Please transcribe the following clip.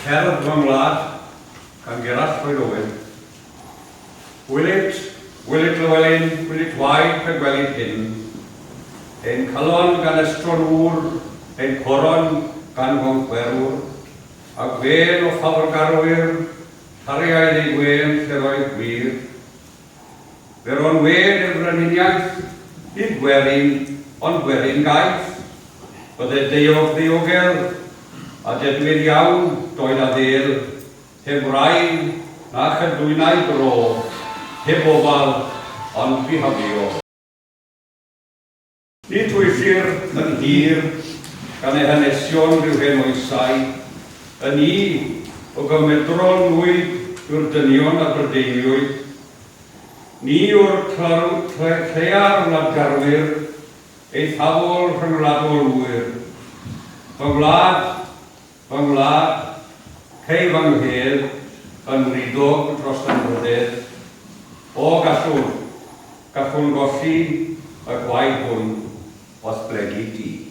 Cerdd Fy Ngwlad gan Gerallt Lloyd Owen. Wylit Llywelyn, wylit waed pe gwelid hyn, ein calon gan ystronwr, ein coron gan gongwerwr, a gwen o ffafrgarwyr, tariaid ei gwen lle roedd gwir. Fe ro'n wed y frenhiniaeth, nid gwerin, ond gwerin gaeth, bydde ddiogel, a dedwydd iawn doedd a ddel, heb rhaid na chydwynau gro, heb ofal, ond bihafio. Nid weithir yn hir gan ei hanesion rhyw hen oesau, yn ni o gymedron nwyd yw'r dynion a brydeiniwyd, ni yw'r clear wladgarwyr, eithafol rhyngwladolwyr. Fy ngwlad, cei fy nghel, yn wridog dros y mrydydd, o gallwn golli y gwaith hwn o'th blegu di.